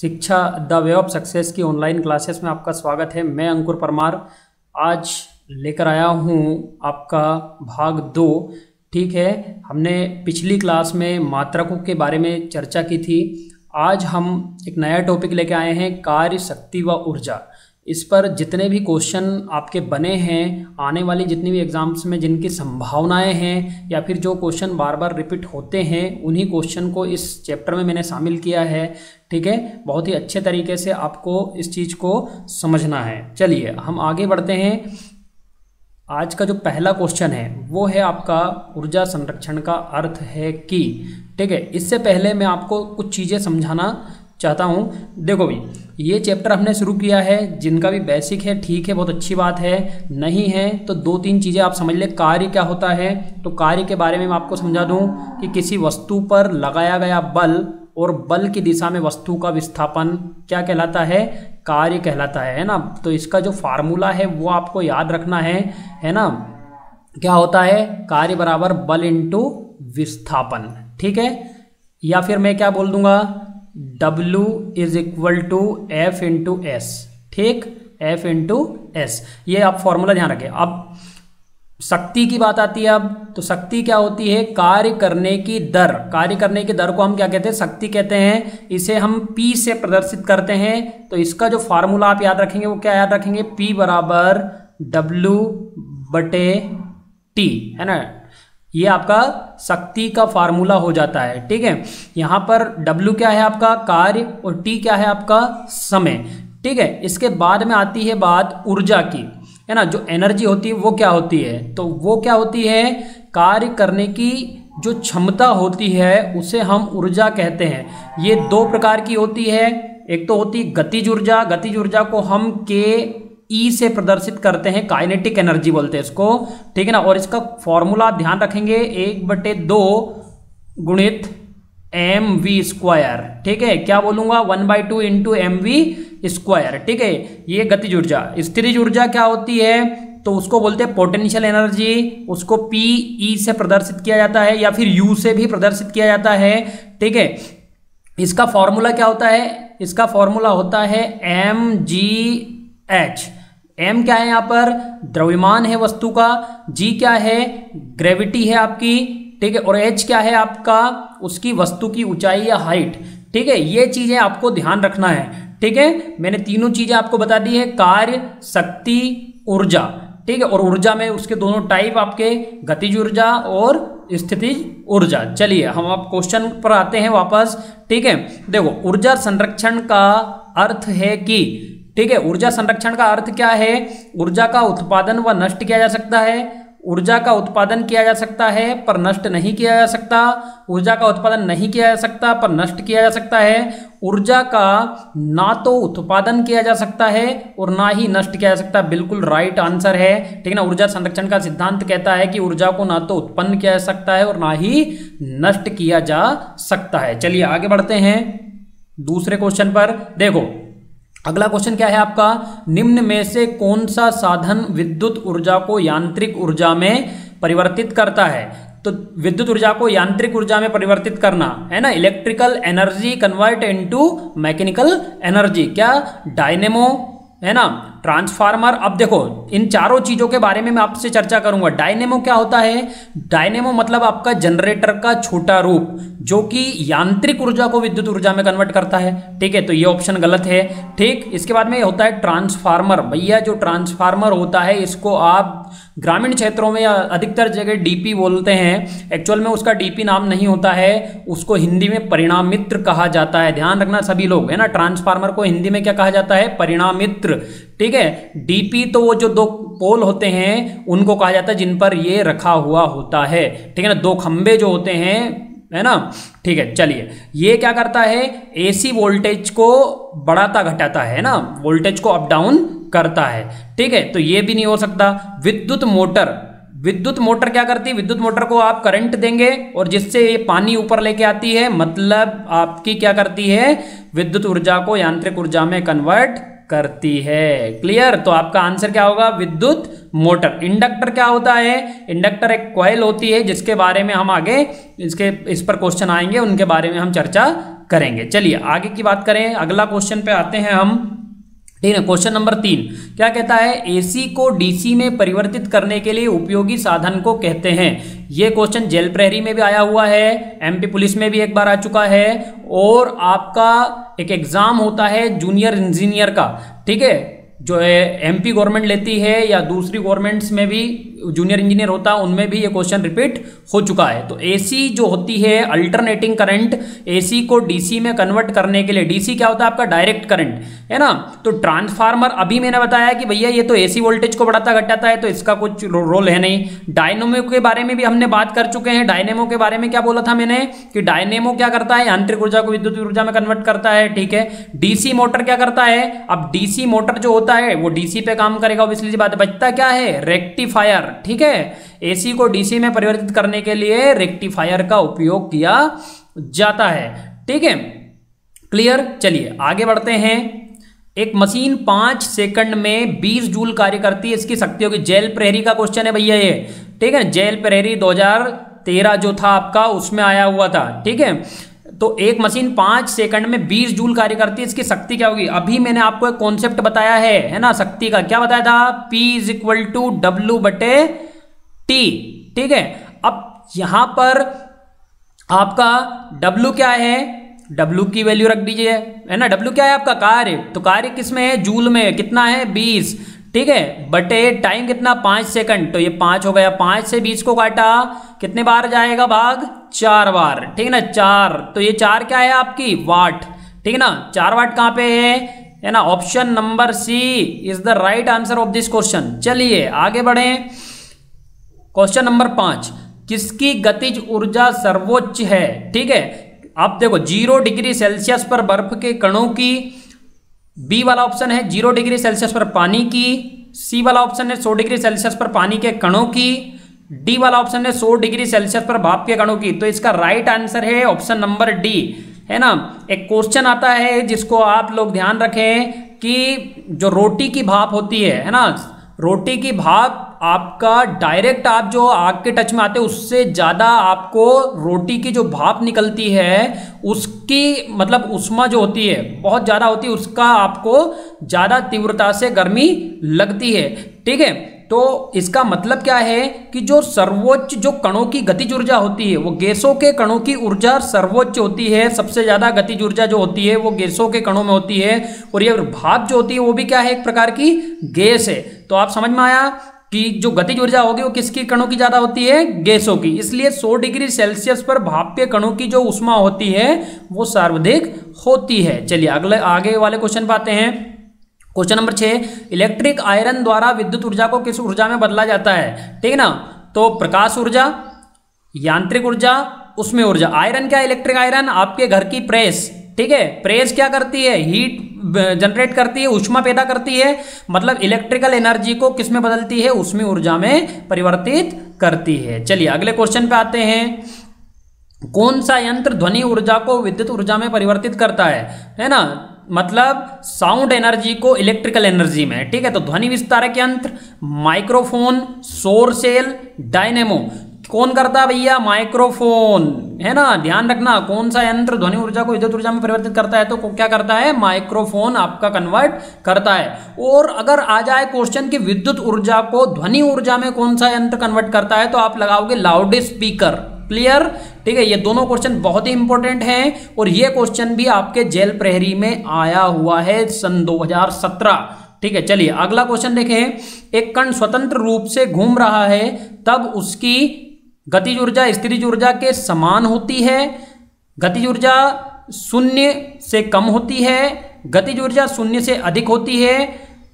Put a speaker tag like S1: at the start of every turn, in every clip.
S1: शिक्षा the way of success की online classes में आपका स्वागत है। मैं अंकुर परमार आज लेकर आया हूँ आपका भाग 2। ठीक है, हमने पिछली क्लास में मात्रकों के बारे में चर्चा की थी। आज हम एक नया टॉपिक लेकर आए हैं, कार्य, शक्ति व ऊर्जा। इस पर जितने भी क्वेश्चन आपके बने हैं, आने वाली जितनी भी एग्जाम्स में जिनकी संभावनाएं हैं या फिर जो क्वेश्चन बार बार रिपीट होते हैं, उन्हीं क्वेश्चन को इस चैप्टर में मैंने शामिल किया है। ठीक है, बहुत ही अच्छे तरीके से आपको इस चीज़ को समझना है। चलिए हम आगे बढ़ते हैं। आज का जो पहला क्वेश्चन है वो है आपका, ऊर्जा संरक्षण का अर्थ है कि। ठीक है, इससे पहले मैं आपको कुछ चीज़ें समझाना चाहता हूँ। देखो भी, ये चैप्टर हमने शुरू किया है, जिनका भी बेसिक है ठीक है, बहुत अच्छी बात है। नहीं है तो 2-3 चीज़ें आप समझ ले। कार्य क्या होता है, तो कार्य के बारे में मैं आपको समझा दूँ कि किसी वस्तु पर लगाया गया बल और बल की दिशा में वस्तु का विस्थापन क्या कहलाता है, कार्य कहलाता है ना। तो इसका जो फार्मूला है वो आपको याद रखना है ना। क्या होता है, कार्य बराबर बल इंटू विस्थापन। ठीक है, या फिर मैं क्या बोल दूंगा, W is equal to F into S. ठीक, F इंटू एस, ये आप फॉर्मूला ध्यान रखें। अब शक्ति की बात आती है। अब तो शक्ति क्या होती है, कार्य करने की दर। कार्य करने की दर को हम क्या कहते हैं, शक्ति कहते हैं। इसे हम P से प्रदर्शित करते हैं। तो इसका जो फार्मूला आप याद रखेंगे वो क्या याद रखेंगे, P बराबर W बटे T, है ना। ये आपका शक्ति का फार्मूला हो जाता है। ठीक है, यहाँ पर W क्या है आपका, कार्य, और T क्या है आपका, समय। ठीक है, इसके बाद में आती है बात ऊर्जा की, है ना। जो एनर्जी होती है वो क्या होती है, तो वो क्या होती है, कार्य करने की जो क्षमता होती है उसे हम ऊर्जा कहते हैं। ये 2 प्रकार की होती है। एक तो होती है गतिज ऊर्जा। गतिज ऊर्जा को हम E से प्रदर्शित करते हैं, काइनेटिक एनर्जी बोलते हैं इसको। ठीक है ना। और इसका फॉर्मूला आप ध्यान रखेंगे, 1/2 गुणित mv²। ठीक है, क्या बोलूंगा, 1/2 इंटू mv²। ठीक है, ये गतिज ऊर्जा। स्थितिज ऊर्जा क्या होती है, तो उसको बोलते हैं पोटेंशियल एनर्जी। उसको Pe से प्रदर्शित किया जाता है या फिर U से भी प्रदर्शित किया जाता है। ठीक है, इसका फॉर्मूला क्या होता है, इसका फॉर्मूला होता है mgh। m क्या है यहाँ पर, द्रव्यमान है वस्तु का। g क्या है, ग्रेविटी है आपकी। ठीक है, और h क्या है आपका, उसकी वस्तु की ऊंचाई या हाइट। ठीक है, ये चीजें आपको ध्यान रखना है। ठीक है, मैंने तीनों चीजें आपको बता दी है, कार्य, शक्ति, ऊर्जा। ठीक है, और ऊर्जा में उसके दोनों टाइप आपके, गतिज ऊर्जा और स्थितिज ऊर्जा। चलिए हम अब क्वेश्चन पर आते हैं वापस। ठीक है, देखो, ऊर्जा संरक्षण का अर्थ है कि। ठीक है, ऊर्जा संरक्षण का अर्थ क्या है, ऊर्जा का उत्पादन व नष्ट किया जा सकता है। ऊर्जा का उत्पादन किया जा सकता है पर नष्ट नहीं किया जा सकता। ऊर्जा का उत्पादन नहीं किया जा सकता पर नष्ट किया जा सकता है। ऊर्जा का ना तो उत्पादन किया जा सकता है और ना ही नष्ट किया जा सकता। बिल्कुल राइट आंसर है। ठीक है ना। ऊर्जा संरक्षण का सिद्धांत कहता है कि ऊर्जा को ना तो उत्पन्न किया जा सकता है और ना ही नष्ट किया जा सकता है। चलिए आगे बढ़ते हैं दूसरे क्वेश्चन पर। देखो, अगला क्वेश्चन क्या है आपका, निम्न में से कौन सा साधन विद्युत ऊर्जा को यांत्रिक ऊर्जा में परिवर्तित करता है। तो विद्युत ऊर्जा को यांत्रिक ऊर्जा में परिवर्तित करना, है ना, electrical energy convert into mechanical energy. क्या, डायनेमो, है ना, ट्रांसफार्मर। अब देखो, इन चारों चीजों के बारे में मैं आपसे चर्चा करूंगा। डायनेमो क्या होता है, डायनेमो मतलब आपका जनरेटर का छोटा रूप, जो कि यांत्रिक ऊर्जा को विद्युत ऊर्जा में कन्वर्ट करता है। ठीक है, तो ये ऑप्शन गलत है। ठीक, इसके बाद में होता है ट्रांसफार्मर। भैया जो ट्रांसफार्मर होता है, इसको आप ग्रामीण क्षेत्रों में या अधिकतर जगह डीपी बोलते हैं। एक्चुअल में उसका डीपी नाम नहीं होता है, उसको हिंदी में परिणामित्र कहा जाता है। ध्यान रखना सभी लोग, है ना। ट्रांसफार्मर को हिंदी में क्या कहा जाता है, परिणामित्र। ठीक है, डीपी तो वो जो 2 पोल होते हैं उनको कहा जाता है जिन पर ये रखा हुआ होता है। ठीक है ना, 2 खंबे जो होते हैं, है ना। ठीक है, चलिए, ये क्या करता है, एसी वोल्टेज को बढ़ाता घटाता है ना, वोल्टेज को अप डाउन करता है। ठीक है, तो ये भी नहीं हो सकता। विद्युत मोटर, विद्युत मोटर क्या करती है, विद्युत मोटर को आप करंट देंगे और जिससे ये पानी ऊपर लेके आती है, मतलब आपकी क्या करती है, विद्युत ऊर्जा को यांत्रिक ऊर्जा में कन्वर्ट करती है। क्लियर, तो आपका आंसर क्या होगा, विद्युत मोटर। इंडक्टर क्या होता है, इंडक्टर एक कॉइल होती है जिसके बारे में हम आगे इस पर क्वेश्चन आएंगे, उनके बारे में हम चर्चा करेंगे। चलिए आगे की बात करें, अगला क्वेश्चन पे आते हैं हम। ठीक है, क्वेश्चन नंबर 3 क्या कहता है, एसी को डीसी में परिवर्तित करने के लिए उपयोगी साधन को कहते हैं। ये क्वेश्चन जेल प्रहरी में भी आया हुआ है, एमपी पुलिस में भी एक बार आ चुका है, और आपका एक एग्जाम होता है जूनियर इंजीनियर का, ठीक है, जो है एमपी गवर्नमेंट लेती है या दूसरी गवर्नमेंट्स में भी जूनियर इंजीनियर होता है, उनमें भी ये क्वेश्चन रिपीट हो चुका है। तो एसी जो होती है अल्टरनेटिंग करंट, एसी को डीसी में कन्वर्ट करने के लिए, डीसी क्या होता है आपका डायरेक्ट करंट, है ना। तो ट्रांसफार्मर अभी मैंने बताया कि भैया ये तो एसी वोल्टेज को बढ़ाता घटाता है, तो इसका कुछ रोल है नहीं। डायनेमो के बारे में भी हमने बात कर चुके हैं। डायनेमो के बारे में क्या बोला था मैंने कि डायनेमो क्या करता है, यांत्रिक ऊर्जा को विद्युत ऊर्जा में कन्वर्ट करता है, ठीक है। डीसी मोटर क्या करता है, अब डीसी मोटर जो होता है वो डीसी पे काम करेगा, ऑब्वियसली बात है। बचता क्या है, रेक्टिफायर, ठीक है। एसी को डीसी में परिवर्तित करने के लिए रेक्टिफायर का उपयोग किया जाता है, ठीक है, क्लियर। चलिए आगे बढ़ते हैं। एक मशीन 5 सेकंड में 20 जूल कार्य करती है, इसकी शक्ति होगी। जेल प्रहरी का क्वेश्चन है भैया ये, ठीक है। जेल प्रहरी 2013 जो था आपका, उसमें आया हुआ था, ठीक है। तो एक मशीन 5 सेकंड में 20 जूल कार्य करती है, इसकी शक्ति क्या होगी। अभी मैंने आपको एक कॉन्सेप्ट बताया है ना, शक्ति का क्या बताया था, P = W/T, ठीक है। अब यहां पर आपका W क्या है, W की वैल्यू रख दीजिए, है ना। W क्या है आपका कार्य, तो कार्य किसमें है, जूल में, कितना है 20, ठीक है, बटे टाइम कितना 5 सेकंड, तो ये 5 हो गया। 5 से 20 को काटा, कितने बार जाएगा भाग, 4 बार, ठीक है ना, 4, तो ये 4 क्या है आपकी वाट, ठीक है ना। 4 वाट कहां पे है ना। Option number C is the right answer of this question. चलिए आगे बढ़ें। क्वेश्चन नंबर 5, किसकी गतिज ऊर्जा सर्वोच्च है, ठीक है। आप देखो 0 डिग्री सेल्सियस पर बर्फ के कणों की, बी वाला ऑप्शन है 0 डिग्री सेल्सियस पर पानी की, सी वाला ऑप्शन है 100 डिग्री सेल्सियस पर पानी के कणों की, डी वाला ऑप्शन है 100 डिग्री सेल्सियस पर भाप के कणों की। तो इसका राइट आंसर है ऑप्शन नंबर डी, है ना। एक क्वेश्चन आता है जिसको आप लोग ध्यान रखें कि जो रोटी की भाप होती है ना, रोटी की भाप आपका डायरेक्ट आप जो आग के टच में आते हैं उससे ज़्यादा आपको रोटी की जो भाप निकलती है उसकी मतलब उष्मा जो होती है बहुत ज़्यादा होती है, उसका आपको ज़्यादा तीव्रता से गर्मी लगती है, ठीक है। तो इसका मतलब क्या है कि जो सर्वोच्च जो कणों की गतिज ऊर्जा होती है वो गैसों के कणों की ऊर्जा सर्वोच्च होती है। सबसे ज्यादा गतिज ऊर्जा जो होती है वो गैसों के कणों में होती है, और ये भाप जो होती है वो भी क्या है, एक प्रकार की गैस है। तो आप समझ में आया कि जो गतिज ऊर्जा होगी वो किसकी कणों की ज्यादा होती है, गैसों की। इसलिए 100 डिग्री सेल्सियस पर भाप के कणों की जो उष्मा होती है वो सर्वाधिक होती है। चलिए अगले आगे वाले क्वेश्चन पे आते हैं। क्वेश्चन नंबर 6, इलेक्ट्रिक आयरन द्वारा विद्युत ऊर्जा को किस ऊर्जा में बदला जाता है, ठीक है ना। तो प्रकाश ऊर्जा, यांत्रिक ऊर्जा, उष्मीय ऊर्जा। आयरन क्या है, इलेक्ट्रिक आयरन आपके घर की प्रेस, ठीक है। प्रेस क्या करती है, हीट जनरेट करती है, ऊष्मा पैदा करती है, मतलब इलेक्ट्रिकल एनर्जी को किस में बदलती है, उष्मीय ऊर्जा में परिवर्तित करती है। चलिए अगले क्वेश्चन पे आते हैं। कौन सा यंत्र ध्वनि ऊर्जा को विद्युत ऊर्जा में परिवर्तित करता है ना, मतलब साउंड एनर्जी को इलेक्ट्रिकल एनर्जी में, ठीक है। तो ध्वनि विस्तारक यंत्र, माइक्रोफोन, सौर सेल, डायनेमो। कौन करता है भैया, माइक्रोफोन, है ना। ध्यान रखना कौन सा यंत्र ध्वनि ऊर्जा को विद्युत ऊर्जा में परिवर्तित करता है, तो क्या करता है, माइक्रोफोन आपका कन्वर्ट करता है। और अगर आ जाए क्वेश्चन कि विद्युत ऊर्जा को ध्वनि ऊर्जा में कौन सा यंत्र कन्वर्ट करता है, तो आप लगाओगे लाउड स्पीकर, क्लियर, ठीक है। ये दोनों क्वेश्चन बहुत ही इंपॉर्टेंट हैं, और ये क्वेश्चन भी आपके जेल प्रहरी में आया हुआ है सन 2017, ठीक है। चलिए अगला क्वेश्चन देखें। एक कण स्वतंत्र रूप से घूम रहा है तब उसकी गतिज ऊर्जा स्थितिज ऊर्जा के समान होती है, गतिज ऊर्जा 0 से कम होती है, गतिज ऊर्जा 0 से अधिक होती है,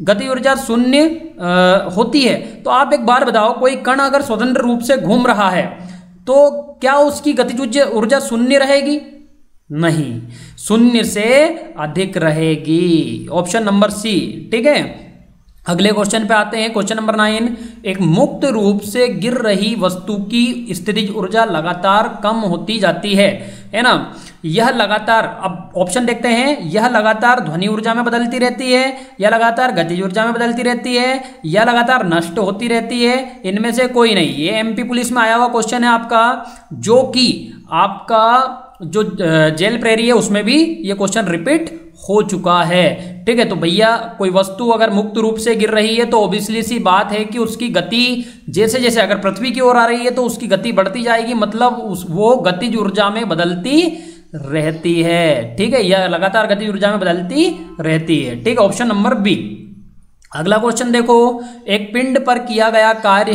S1: गतिज ऊर्जा 0 होती है। तो आप एक बार बताओ, कोई कण अगर स्वतंत्र रूप से घूम रहा है तो क्या उसकी गतिज ऊर्जा 0 रहेगी, नहीं, 0 से अधिक रहेगी। ऑप्शन नंबर सी, ठीक है। अगले क्वेश्चन पे आते हैं। क्वेश्चन नंबर 9, एक मुक्त रूप से गिर रही वस्तु की स्थितिज ऊर्जा लगातार कम होती जाती है ना। यह लगातार, अब ऑप्शन देखते हैं, यह लगातार ध्वनि ऊर्जा में बदलती रहती है, या लगातार गतिज ऊर्जा में बदलती रहती है, या लगातार नष्ट होती रहती है, इनमें से कोई नहीं। ये एमपी पुलिस में आया हुआ क्वेश्चन है आपका, जो कि आपका जो जेल प्रेरी है उसमें भी ये क्वेश्चन रिपीट हो चुका है। ठीक है, तो भैया कोई वस्तु अगर मुक्त रूप से गिर रही है तो ऑब्वियसली सी बात है कि उसकी गति जैसे जैसे अगर पृथ्वी की ओर आ रही है तो उसकी गति बढ़ती जाएगी, मतलब वो गतिज ऊर्जा में बदलती रहती है। ठीक है, यह लगातार गतिज ऊर्जा में बदलती रहती है। ठीक है, ऑप्शन नंबर बी। अगला क्वेश्चन देखो, एक पिंड पर किया गया कार्य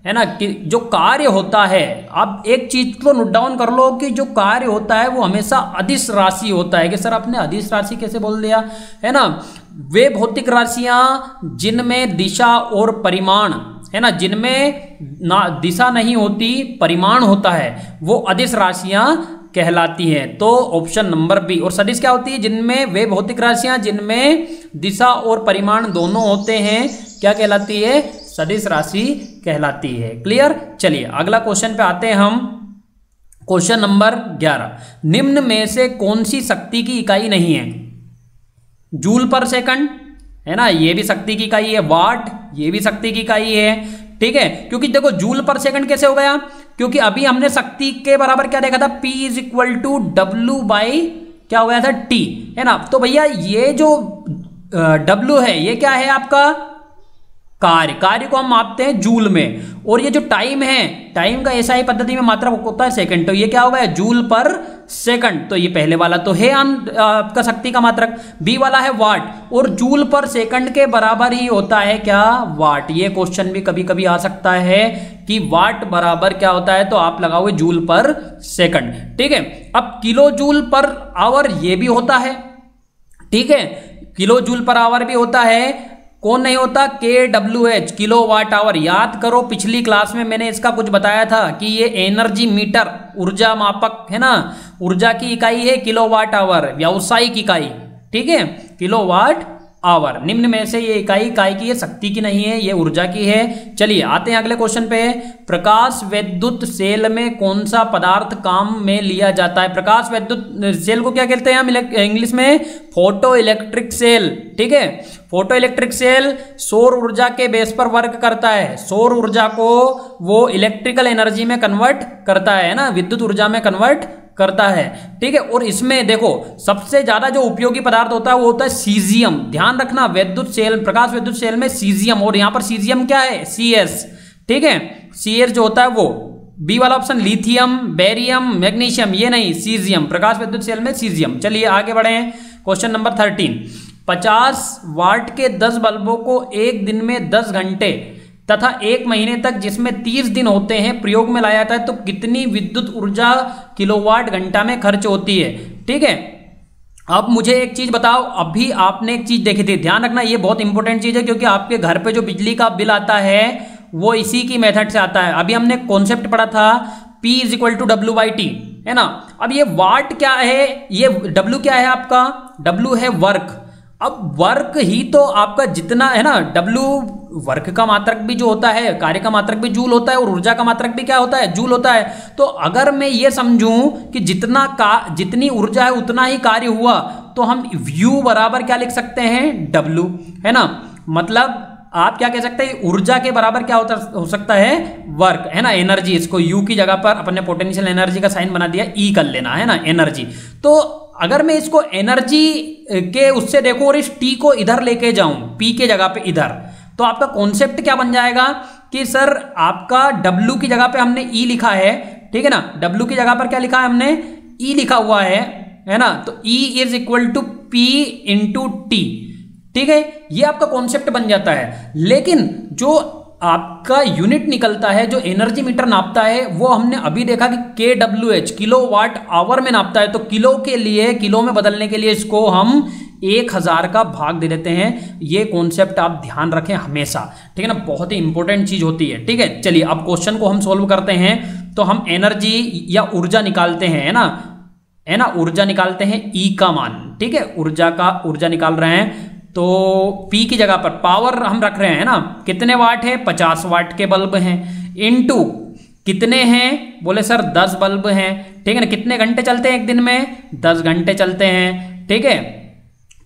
S1: है ना, कि जो कार्य होता है, आप एक चीज को नोट डाउन कर लो कि जो कार्य होता है वो हमेशा अदिश राशि होता है। कि सर आपने अदिश राशि कैसे बोल दिया, है ना, वे भौतिक राशियां जिनमें दिशा और परिमाण, है ना, जिनमें ना दिशा नहीं होती परिमाण होता है, वो अदिश राशियां कहलाती हैं। तो ऑप्शन नंबर बी। और सदिश क्या होती है, जिनमें वे भौतिक राशियां जिनमें दिशा और परिमाण दोनों होते हैं, क्या कहलाती है, सदिश राशि कहलाती है। क्लियर। चलिए अगला क्वेश्चन पे आते हैं हम। क्वेश्चन नंबर 11, निम्न में से कौन सी शक्ति की इकाई नहीं है? जूल पर सेकंड, है ना, ये भी शक्ति की इकाई है। वाट, ये भी शक्ति की इकाई है। ठीक है, क्योंकि देखो जूल पर सेकंड कैसे हो गया, क्योंकि अभी हमने शक्ति के बराबर क्या देखा था, P = W बाई क्या हो गया था, T, है ना। तो भैया ये जो W है ये क्या है आपका कार्य को हम मापते हैं जूल में, और ये जो टाइम है, टाइम का एसआई पद्धति में मात्रा होता है सेकंड, तो ये क्या होगा, जूल पर सेकंड। तो ये पहले वाला तो है आपका शक्ति का मात्रक। बी वाला है वाट, और जूल पर सेकंड के बराबर ही होता है क्या, वाट। ये क्वेश्चन भी कभी कभी आ सकता है कि वाट बराबर क्या होता है, तो आप लगाओगे जूल पर सेकंड। ठीक है, अब किलो जूल पर आवर ये भी होता है। ठीक है, किलो जूल पर आवर भी होता है। कौन नहीं होता, KWH, किलो वाट आवर। याद करो पिछली क्लास में मैंने इसका कुछ बताया था कि ये एनर्जी मीटर, ऊर्जा मापक, है ना, ऊर्जा की इकाई है किलो वाट आवर, व्यावसायिक इकाई। ठीक है, किलो वाट आवर। निम्न में से ये इकाई काय की है, शक्ति की नहीं है, ये ऊर्जा की है। चलिए आते हैं अगले क्वेश्चन पे। प्रकाश विद्युत सेल में कौन सा पदार्थ काम में लिया जाता है? प्रकाश विद्युत सेल को क्या कहते हैं हम इंग्लिश में, फोटो इलेक्ट्रिक सेल। ठीक है, फोटो इलेक्ट्रिक सेल सौर ऊर्जा के बेस पर वर्क करता है। सौर ऊर्जा को वो इलेक्ट्रिकल एनर्जी में कन्वर्ट करता है ना, विद्युत ऊर्जा में कन्वर्ट करता है। ठीक है, और इसमें देखो सबसे ज्यादा जो उपयोगी पदार्थ होता है वो होता है सीजियम। ध्यान रखना, विद्युत सेल, प्रकाश विद्युत सेल में सीजियम, और यहां पर सीजियम क्या है, CS। ठीक है, CS जो होता है वो, बी वाला ऑप्शन लिथियम, बेरियम, मैग्नीशियम, ये नहीं, सीजियम, प्रकाश विद्युत सेल में सीजियम। चलिए आगे बढ़े। क्वेश्चन नंबर 13, 50 वाट के 10 बल्बों को एक दिन में 10 घंटे तथा एक महीने तक जिसमें 30 दिन होते हैं प्रयोग में लाया जाता है, तो कितनी विद्युत ऊर्जा किलोवाट घंटा में खर्च होती है? ठीक है, अब मुझे एक चीज बताओ, अभी आपने एक चीज देखी थी, ध्यान रखना ये बहुत इंपॉर्टेंट चीज है, क्योंकि आपके घर पे जो बिजली का बिल आता है वो इसी की मेथड से आता है। अभी हमने कॉन्सेप्ट पढ़ा था P = W/T, है ना। अब ये वाट क्या है, ये W क्या है आपका, W है वर्क। अब वर्क ही तो आपका जितना है ना, W वर्क का मात्रक भी जो होता है, कार्य का मात्रक भी जूल होता है, और ऊर्जा का मात्रक भी क्या होता है, जूल होता है। तो अगर मैं ये समझूं कि जितनी ऊर्जा है उतना ही कार्य हुआ, तो हम U बराबर क्या लिख सकते हैं, W, है ना। मतलब आप क्या कह सकते हैं, ऊर्जा के बराबर क्या हो सकता है, वर्क, है ना, एनर्जी। इसको U की जगह पर अपन ने पोटेंशियल एनर्जी का साइन बना दिया, E कर लेना, है ना, एनर्जी। तो अगर मैं इसको एनर्जी के उससे देखो और इस T को इधर लेके जाऊं, P के जगह पे इधर, तो आपका कॉन्सेप्ट क्या बन जाएगा कि सर आपका W की जगह पे हमने E लिखा है, ठीक है ना, W की जगह पर क्या लिखा है हमने, E लिखा हुआ है ना। तो E = P × T। ठीक है, ये आपका कॉन्सेप्ट बन जाता है। लेकिन जो आपका यूनिट निकलता है, जो एनर्जी मीटर नापता है, वो हमने अभी देखा कि KWH, किलो वाट आवर में नापता है। तो किलो के लिए, किलो में बदलने के लिए इसको हम 1000 का भाग दे देते हैं। ये कॉन्सेप्ट आप ध्यान रखें हमेशा, ठीक है ना, बहुत ही इंपॉर्टेंट चीज होती है। ठीक है, चलिए अब क्वेश्चन को हम सोल्व करते हैं। तो हम एनर्जी या ऊर्जा निकालते हैं, है ना, ऊर्जा निकालते हैं E का मान। ठीक है, ऊर्जा निकाल रहे हैं, तो P की जगह पर पावर हम रख रहे हैं ना, कितने वाट है, 50 वाट के बल्ब हैं, इनटू कितने हैं, बोले सर 10 बल्ब हैं। ठीक है ना, कितने घंटे चलते हैं एक दिन में, 10 घंटे चलते हैं। ठीक है,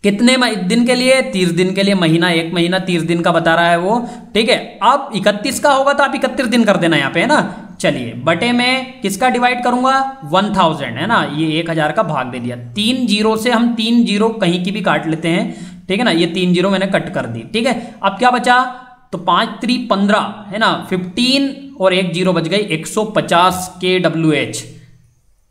S1: कितने दिन के लिए, 30 दिन के लिए, महीना, एक महीना 30 दिन का बता रहा है वो। ठीक है, अब 31 का होगा तो आप 31 दिन कर देना यहाँ पे, है ना, चलिए बटे में किसका डिवाइड करूंगा, 1000 है ना, ये 1000 का भाग दे दिया। 3 जीरो से हम 3 जीरो कहीं की भी काट लेते हैं, ठीक है ना, ये 3 जीरो मैंने कट कर दी, ठीक है। अब क्या बचा, तो 5 3 15 है ना, 15 और 1 जीरो बच गई 150 kWh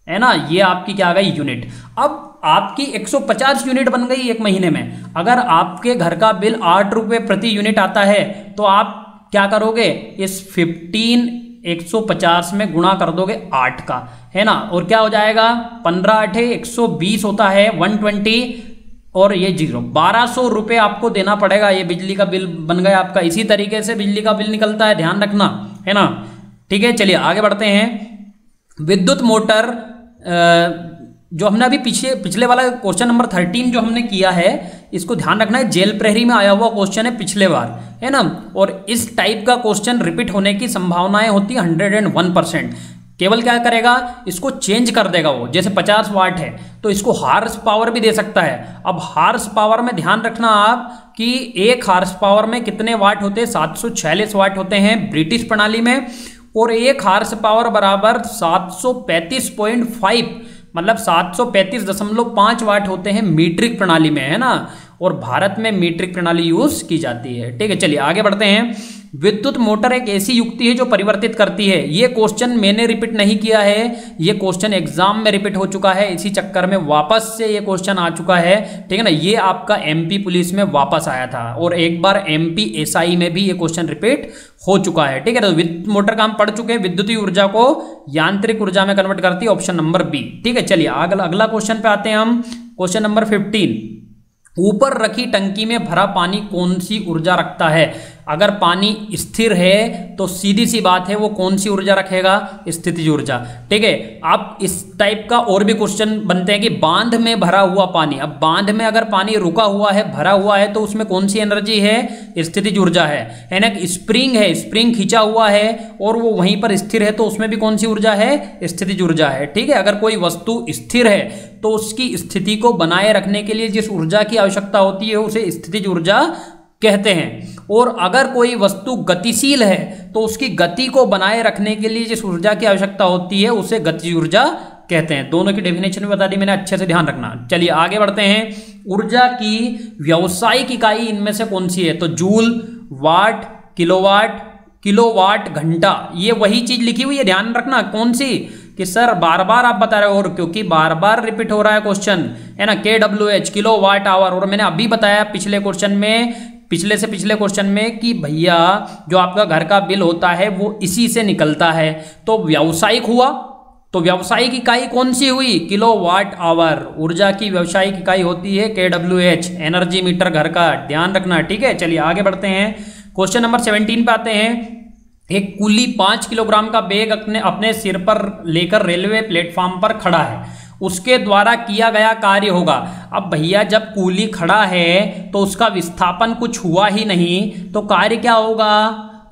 S1: है ना, ये आपकी क्या आ गई यूनिट। अब आपकी 150 यूनिट बन गई एक महीने में। अगर आपके घर का बिल 8 रुपये प्रति यूनिट आता है तो आप क्या करोगे, इस 15 150 में गुणा कर दोगे 8 का, है ना, और क्या हो जाएगा, 15 8 120 होता है, 120 और ये 0, 1200 रुपये आपको देना पड़ेगा। ये बिजली का बिल बन गया आपका। इसी तरीके से बिजली का बिल निकलता है, ध्यान रखना, है ना, ठीक है। चलिए आगे बढ़ते हैं। विद्युत मोटर, जो हमने अभी पिछले वाला क्वेश्चन नंबर 13 जो हमने किया है, इसको ध्यान रखना है, जेल प्रहरी में आया हुआ क्वेश्चन है पिछले बार, है ना, और इस टाइप का क्वेश्चन रिपीट होने की संभावनाएं होती है 101%। केवल क्या करेगा, इसको चेंज कर देगा वो, जैसे 50 वाट है तो इसको हार्स पावर भी दे सकता है। अब हार्स पावर में ध्यान रखना आप कि 1 हार्स पावर में कितने वाट होते हैं, 746 वाट होते हैं ब्रिटिश प्रणाली में, और 1 हार्स पावर बराबर 735.5 मतलब 735.5 वाट होते हैं मीट्रिक प्रणाली में, है ना, और भारत में मीट्रिक प्रणाली यूज की जाती है, ठीक है। चलिए आगे बढ़ते हैं। विद्युत मोटर एक ऐसी युक्ति है जो परिवर्तित करती है। ये क्वेश्चन मैंने रिपीट नहीं किया है, ये क्वेश्चन एग्जाम में रिपीट हो चुका है, इसी चक्कर में वापस से ये क्वेश्चन आ चुका है, ठीक है ना। ये आपका एमपी पुलिस में वापस आया था और एक बार एमपी एसआई में भी ये क्वेश्चन रिपीट हो चुका है, ठीक है। तो विद्युत मोटर का हम पढ़ चुके हैं, विद्युत ऊर्जा को यांत्रिक ऊर्जा में कन्वर्ट करती है, ऑप्शन नंबर बी, ठीक है। चलिए अगला क्वेश्चन पे आते हैं हम, क्वेश्चन नंबर 15। ऊपर रखी टंकी में भरा पानी कौन सी ऊर्जा रखता है। अगर पानी स्थिर है तो सीधी सी बात है वो कौन सी ऊर्जा रखेगा, स्थितिज ऊर्जा, ठीक है। आप इस टाइप का और भी क्वेश्चन बनते हैं कि बांध में भरा हुआ पानी, अब बांध में अगर पानी रुका हुआ है, भरा हुआ है, तो उसमें कौन सी एनर्जी है, स्थितिज ऊर्जा है ना। स्प्रिंग है, स्प्रिंग खींचा हुआ है और वो वहीं पर स्थिर है, तो उसमें भी कौन सी ऊर्जा है, स्थितिज ऊर्जा है, ठीक है। अगर कोई वस्तु स्थिर है तो उसकी स्थिति को बनाए रखने के लिए जिस ऊर्जा की आवश्यकता होती है उसे स्थितिज ऊर्जा कहते हैं। और अगर कोई वस्तु गतिशील है तो उसकी गति को बनाए रखने के लिए जिस ऊर्जा की आवश्यकता होती है उसे गतिज ऊर्जा कहते हैं। दोनों की डेफिनेशन भी बता दी मैंने, अच्छे से ध्यान रखना। चलिए आगे बढ़ते हैं। ऊर्जा की व्यावसायिक इकाई इनमें से कौन सी है, तो जूल, वाट, किलोवाट, किलोवाट घंटा, ये वही चीज लिखी हुई है, ध्यान रखना। कौन सी, कि सर बार बार आप बता रहे हो, और क्योंकि बार बार रिपीट हो रहा है क्वेश्चन, है ना, KWH किलो वाट आवर, और मैंने अभी बताया पिछले क्वेश्चन में, पिछले से पिछले क्वेश्चन में कि भैया जो आपका घर का बिल होता है वो इसी से निकलता है। तो व्यावसायिक हुआ, तो व्यावसायिक इकाई कौन सी हुई, किलोवाट आवर। ऊर्जा की व्यावसायिक इकाई होती है KWH, एनर्जी मीटर घर का, ध्यान रखना, ठीक है। चलिए आगे बढ़ते हैं, क्वेश्चन नंबर 17 पे आते हैं। एक कुली 5 किलोग्राम का बैग अपने सिर पर लेकर रेलवे प्लेटफॉर्म पर खड़ा है, उसके द्वारा किया गया कार्य होगा। अब भैया जब कूली खड़ा है तो उसका विस्थापन कुछ हुआ ही नहीं, तो कार्य क्या होगा,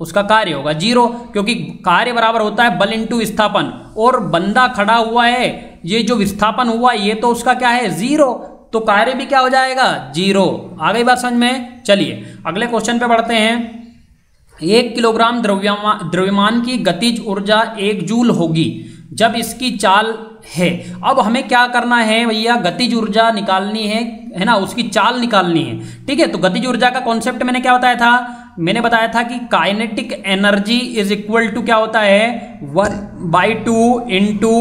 S1: उसका कार्य होगा 0, क्योंकि कार्य बराबर होता है बल इंटू विस्थापन, और बंदा खड़ा हुआ है, ये जो विस्थापन हुआ ये तो उसका क्या है 0, तो कार्य भी क्या हो जाएगा 0। आ गई बात समझ में। चलिए अगले क्वेश्चन पे बढ़ते हैं। 1 किलोग्राम द्रव्यमान की गतिज ऊर्जा 1 जूल होगी जब इसकी चाल है। अब हमें क्या करना है भैया, गतिज ऊर्जा निकालनी है ना, उसकी चाल निकालनी है, ठीक है। तो गतिज ऊर्जा का कॉन्सेप्ट मैंने क्या बताया था, मैंने बताया था कि kinetic energy is equal to क्या होता है, 1/2 इंटू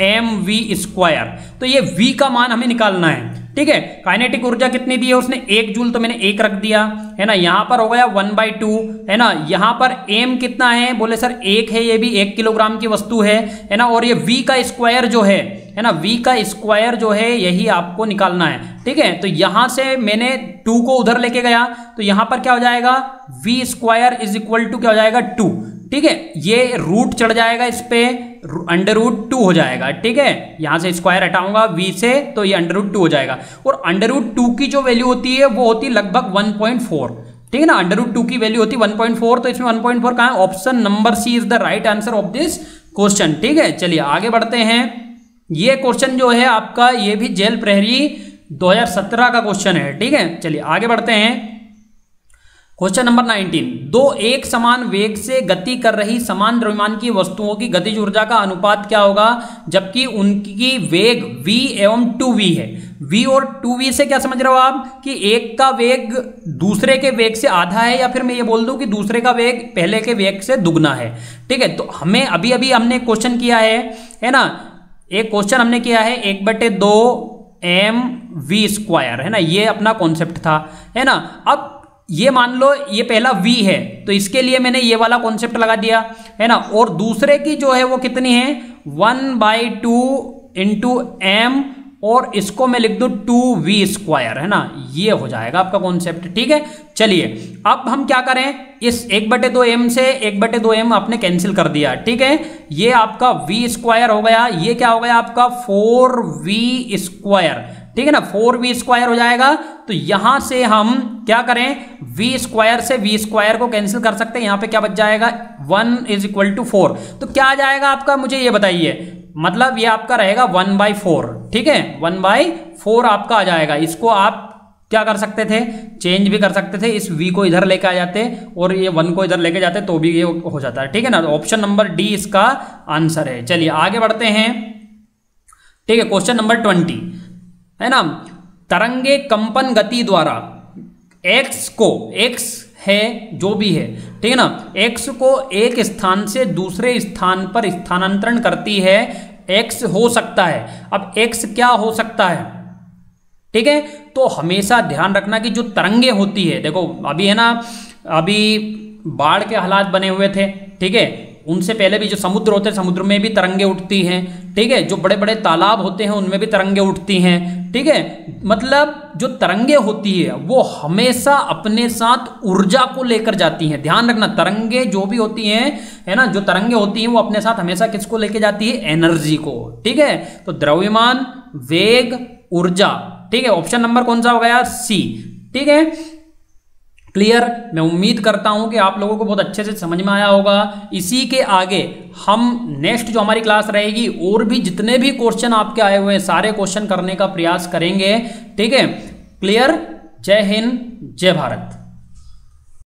S1: mv²। तो ये v का मान हमें निकालना है, ठीक है। काइनेटिक ऊर्जा कितनी दी है उसने, 1 जूल, तो मैंने 1 रख दिया, है ना। यहां पर हो गया 1/2, है ना। यहां पर m कितना है, बोले सर 1 है, ये भी 1 किलोग्राम की वस्तु है ना। और ये v का स्क्वायर जो है ना, v का स्क्वायर जो है यही आपको निकालना है, ठीक है। तो यहां से मैंने 2 को उधर लेके गया, तो यहां पर क्या हो जाएगा, v² इज इक्वल टू क्या हो जाएगा 2, ठीक है। ये रूट चढ़ जाएगा इस पे, √2 हो जाएगा, ठीक है। यहां से स्क्वायर हटाऊंगा v से, तो ये √2 हो जाएगा। और √2 की जो वैल्यू होती है वो होती है लगभग 1.4, ठीक है ना। √2 की वैल्यू होती है 1.4, तो इसमें 1.4 कहां है, option number C is the right answer of this question, ठीक है। चलिए आगे बढ़ते हैं। ये क्वेश्चन जो है आपका, ये भी जेल प्रहरी 2017 का क्वेश्चन है, ठीक है। चलिए आगे बढ़ते हैं। क्वेश्चन नंबर 19, दो एक समान वेग से गति कर रही समान द्रव्यमान की वस्तुओं की गतिज ऊर्जा का अनुपात क्या होगा जबकि उनकी वेग v एवं 2v है। v और 2v से क्या समझ रहे हो आप कि एक का वेग दूसरे के वेग से आधा है, या फिर मैं ये बोल दूं कि दूसरे का वेग पहले के वेग से दुगना है। ठीक है, तो हमें अभी अभी हमने क्वेश्चन किया है ना, एक क्वेश्चन हमने किया है 1/2 mv², है ना, ये अपना कॉन्सेप्ट था, है ना। अब ये मान लो ये पहला v है तो इसके लिए मैंने ये वाला कॉन्सेप्ट लगा दिया, है ना, और दूसरे की जो है वो कितनी है 1/2 इंटू m, और इसको मैं लिख दूं 2v², है ना, ये हो जाएगा आपका कॉन्सेप्ट। ठीक है, चलिए अब हम क्या करें, इस 1/2 m से 1/2 m आपने कैंसिल कर दिया। ठीक है, ये आपका v² हो गया, ये क्या हो गया आपका 4v²। ठीक है ना, 4v² हो जाएगा। तो यहां से हम क्या करें, v² से v² को कैंसिल कर सकते हैं, यहां पे क्या बच जाएगा 1 = 4। तो क्या आ जाएगा आपका, मुझे ये बताइए, मतलब ये आपका रहेगा 1/4। ठीक है, 1/4 आपका आ जाएगा। इसको आप क्या कर सकते थे, चेंज भी कर सकते थे, इस v को इधर लेके आ जाते और ये 1 को इधर लेके जाते तो भी ये हो जाता है। ठीक है ना, ऑप्शन नंबर डी इसका आंसर है। चलिए आगे बढ़ते हैं। ठीक है, क्वेश्चन नंबर 20, है ना, तरंगे कंपन गति द्वारा x को, x है जो भी है, ठीक है ना, x को एक स्थान से दूसरे स्थान पर स्थानांतरण करती है। x हो सकता है, अब x क्या हो सकता है, ठीक है, तो हमेशा ध्यान रखना कि जो तरंगे होती है, देखो अभी है ना, अभी बाढ़ के हालात बने हुए थे, ठीक है, उनसे पहले भी जो समुद्र होते हैं, समुद्र में भी तरंगे उठती हैं। ठीक है, जो बड़े बड़े तालाब होते हैं उनमें भी तरंगे उठती हैं। ठीक है, मतलब जो तरंगे होती है वो हमेशा अपने साथ ऊर्जा को लेकर जाती हैं। ध्यान रखना, तरंगे जो भी होती हैं, है ना, जो तरंगे होती हैं वो अपने साथ हमेशा किसको लेके जाती है, एनर्जी को। ठीक है, तो द्रव्यमान, वेग, ऊर्जा। ठीक है, ऑप्शन नंबर कौन सा हो गया, सी। ठीक है, क्लियर। मैं उम्मीद करता हूं कि आप लोगों को बहुत अच्छे से समझ में आया होगा। इसी के आगे हम नेक्स्ट जो हमारी क्लास रहेगी, और भी जितने भी क्वेश्चन आपके आए हुए हैं सारे क्वेश्चन करने का प्रयास करेंगे। ठीक है, क्लियर। जय हिंद, जय भारत।